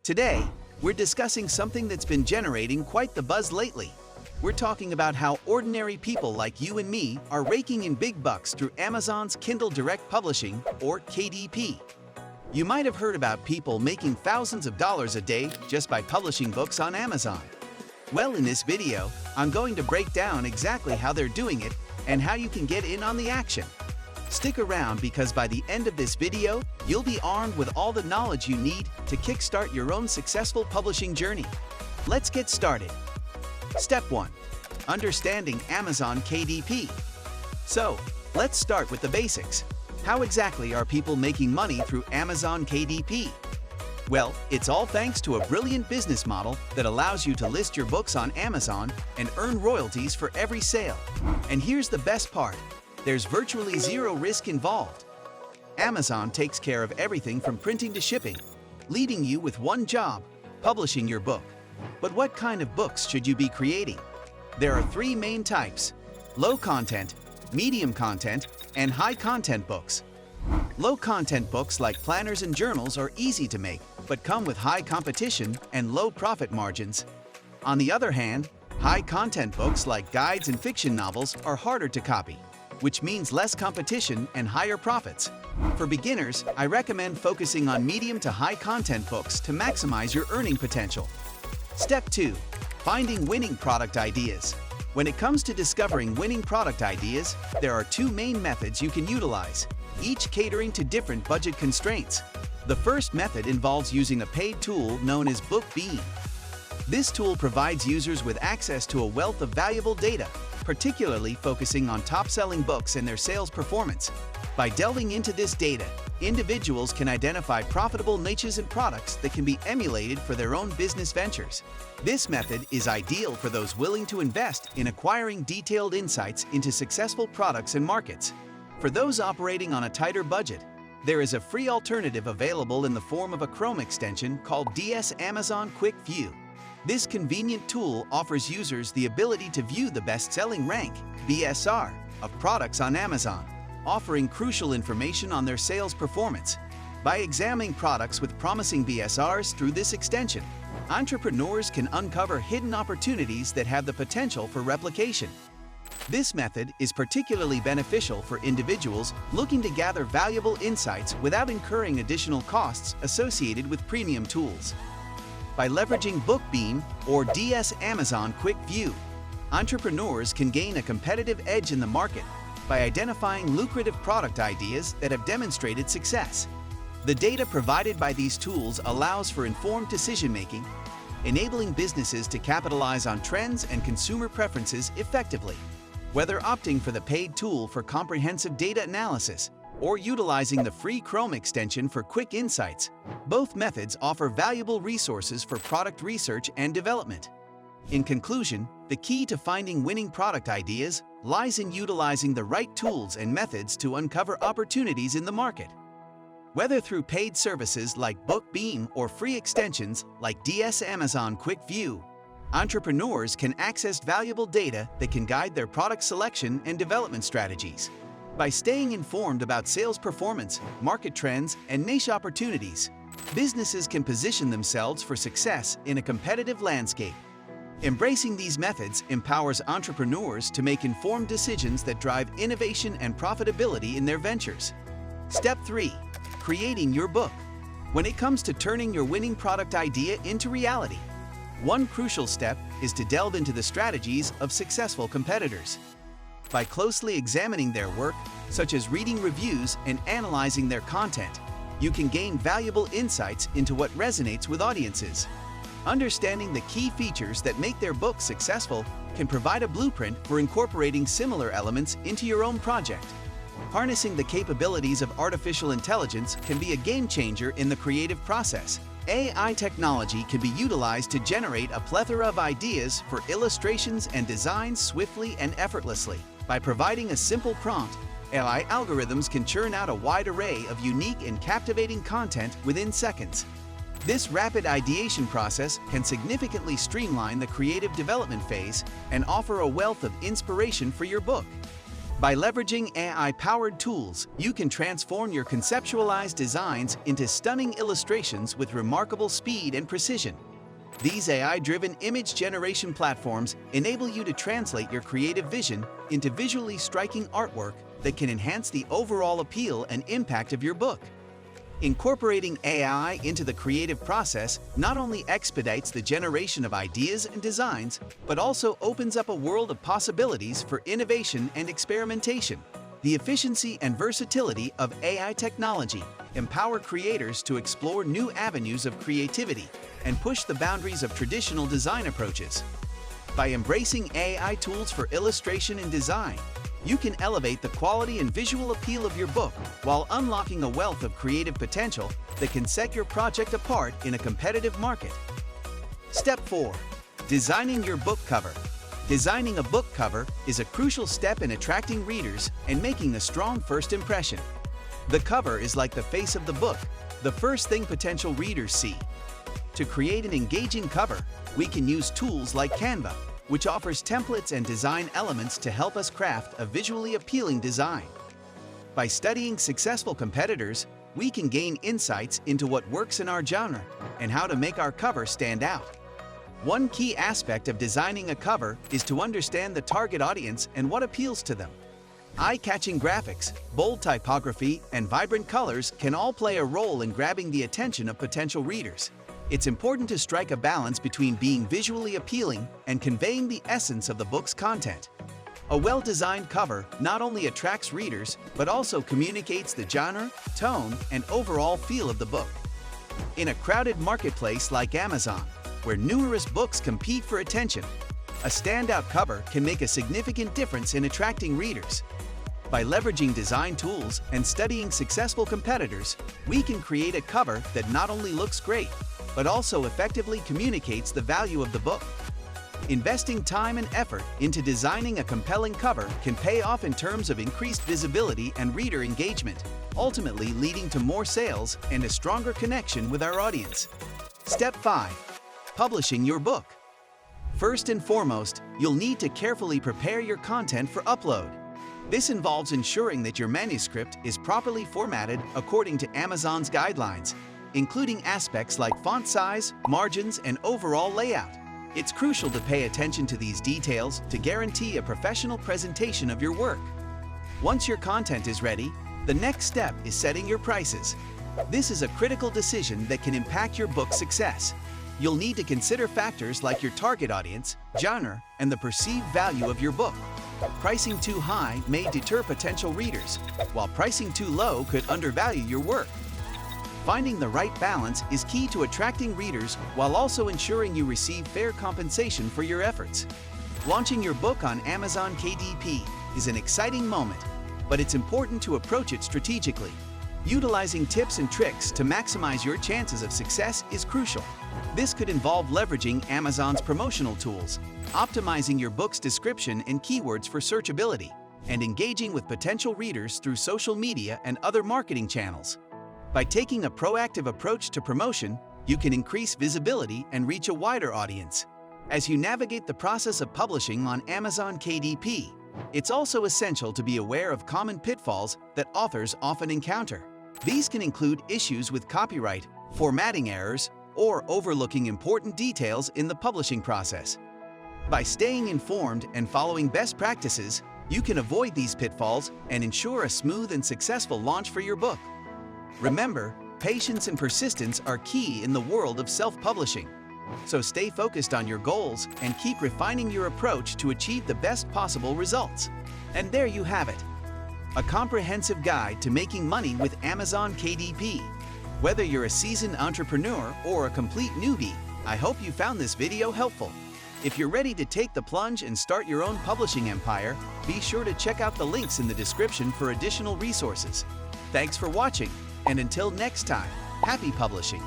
Today, we're discussing something that's been generating quite the buzz lately. We're talking about how ordinary people like you and me are raking in big bucks through Amazon's Kindle Direct Publishing, or KDP. You might have heard about people making thousands of dollars a day just by publishing books on Amazon. Well, in this video, I'm going to break down exactly how they're doing it and how you can get in on the action. Stick around because by the end of this video, you'll be armed with all the knowledge you need to kickstart your own successful publishing journey. Let's get started. Step 1. Understanding Amazon KDP. So, let's start with the basics. How exactly are people making money through Amazon KDP? Well, it's all thanks to a brilliant business model that allows you to list your books on Amazon and earn royalties for every sale. And here's the best part. There's virtually zero risk involved. Amazon takes care of everything from printing to shipping, leaving you with one job, publishing your book. But what kind of books should you be creating? There are three main types: low content, medium content, and high content books. Low content books like planners and journals are easy to make, but come with high competition and low profit margins. On the other hand, high content books like guides and fiction novels are harder to copy, which means less competition and higher profits. For beginners, I recommend focusing on medium to high content books to maximize your earning potential. Step 2. Finding winning product ideas. When it comes to discovering winning product ideas, there are two main methods you can utilize, each catering to different budget constraints. The first method involves using a paid tool known as BookBeam. This tool provides users with access to a wealth of valuable data, particularly focusing on top-selling books and their sales performance. By delving into this data, individuals can identify profitable niches and products that can be emulated for their own business ventures. This method is ideal for those willing to invest in acquiring detailed insights into successful products and markets. For those operating on a tighter budget, there is a free alternative available in the form of a Chrome extension called DS Amazon Quick View. This convenient tool offers users the ability to view the best-selling rank, BSR, of products on Amazon, offering crucial information on their sales performance. By examining products with promising BSRs through this extension, entrepreneurs can uncover hidden opportunities that have the potential for replication. This method is particularly beneficial for individuals looking to gather valuable insights without incurring additional costs associated with premium tools. By leveraging BookBeam or DS Amazon Quick View, entrepreneurs can gain a competitive edge in the market by identifying lucrative product ideas that have demonstrated success. The data provided by these tools allows for informed decision-making, enabling businesses to capitalize on trends and consumer preferences effectively. Whether opting for the paid tool for comprehensive data analysis or utilizing the free Chrome extension for quick insights, both methods offer valuable resources for product research and development. In conclusion, the key to finding winning product ideas lies in utilizing the right tools and methods to uncover opportunities in the market. Whether through paid services like BookBeam or free extensions like DS Amazon Quick View, entrepreneurs can access valuable data that can guide their product selection and development strategies. By staying informed about sales performance, market trends, and niche opportunities, businesses can position themselves for success in a competitive landscape. Embracing these methods empowers entrepreneurs to make informed decisions that drive innovation and profitability in their ventures. Step 3. Creating your book. When it comes to turning your winning product idea into reality, one crucial step is to delve into the strategies of successful competitors. By closely examining their work, such as reading reviews and analyzing their content, you can gain valuable insights into what resonates with audiences. Understanding the key features that make their book successful can provide a blueprint for incorporating similar elements into your own project. Harnessing the capabilities of artificial intelligence can be a game changer in the creative process. AI technology can be utilized to generate a plethora of ideas for illustrations and designs swiftly and effortlessly. By providing a simple prompt, AI algorithms can churn out a wide array of unique and captivating content within seconds. This rapid ideation process can significantly streamline the creative development phase and offer a wealth of inspiration for your book. By leveraging AI-powered tools, you can transform your conceptualized designs into stunning illustrations with remarkable speed and precision. These AI-driven image generation platforms enable you to translate your creative vision into visually striking artwork that can enhance the overall appeal and impact of your book. Incorporating AI into the creative process not only expedites the generation of ideas and designs, but also opens up a world of possibilities for innovation and experimentation. The efficiency and versatility of AI technology empower creators to explore new avenues of creativity and push the boundaries of traditional design approaches. By embracing AI tools for illustration and design, you can elevate the quality and visual appeal of your book while unlocking a wealth of creative potential that can set your project apart in a competitive market. Step 4. Designing your book cover. Designing a book cover is a crucial step in attracting readers and making a strong first impression. The cover is like the face of the book, the first thing potential readers see. To create an engaging cover, we can use tools like Canva, which offers templates and design elements to help us craft a visually appealing design. By studying successful competitors, we can gain insights into what works in our genre and how to make our cover stand out. One key aspect of designing a cover is to understand the target audience and what appeals to them. Eye-catching graphics, bold typography, and vibrant colors can all play a role in grabbing the attention of potential readers. It's important to strike a balance between being visually appealing and conveying the essence of the book's content. A well-designed cover not only attracts readers, but also communicates the genre, tone, and overall feel of the book. In a crowded marketplace like Amazon, where numerous books compete for attention, a standout cover can make a significant difference in attracting readers. By leveraging design tools and studying successful competitors, we can create a cover that not only looks great, but also effectively communicates the value of the book. Investing time and effort into designing a compelling cover can pay off in terms of increased visibility and reader engagement, ultimately leading to more sales and a stronger connection with our audience. Step 5. Publishing your book. First and foremost, you'll need to carefully prepare your content for upload. This involves ensuring that your manuscript is properly formatted according to Amazon's guidelines, including aspects like font size, margins, and overall layout. It's crucial to pay attention to these details to guarantee a professional presentation of your work. Once your content is ready, the next step is setting your prices. This is a critical decision that can impact your book's success. You'll need to consider factors like your target audience, genre, and the perceived value of your book. Pricing too high may deter potential readers, while pricing too low could undervalue your work. Finding the right balance is key to attracting readers while also ensuring you receive fair compensation for your efforts. Launching your book on Amazon KDP is an exciting moment, but it's important to approach it strategically. Utilizing tips and tricks to maximize your chances of success is crucial. This could involve leveraging Amazon's promotional tools, optimizing your book's description and keywords for searchability, and engaging with potential readers through social media and other marketing channels. By taking a proactive approach to promotion, you can increase visibility and reach a wider audience. As you navigate the process of publishing on Amazon KDP, it's also essential to be aware of common pitfalls that authors often encounter. These can include issues with copyright, formatting errors, or overlooking important details in the publishing process. By staying informed and following best practices, you can avoid these pitfalls and ensure a smooth and successful launch for your book. Remember, patience and persistence are key in the world of self-publishing. So stay focused on your goals and keep refining your approach to achieve the best possible results. And there you have it, a comprehensive guide to making money with Amazon KDP. Whether you're a seasoned entrepreneur or a complete newbie, I hope you found this video helpful. If you're ready to take the plunge and start your own publishing empire, be sure to check out the links in the description for additional resources. Thanks for watching, and until next time, happy publishing!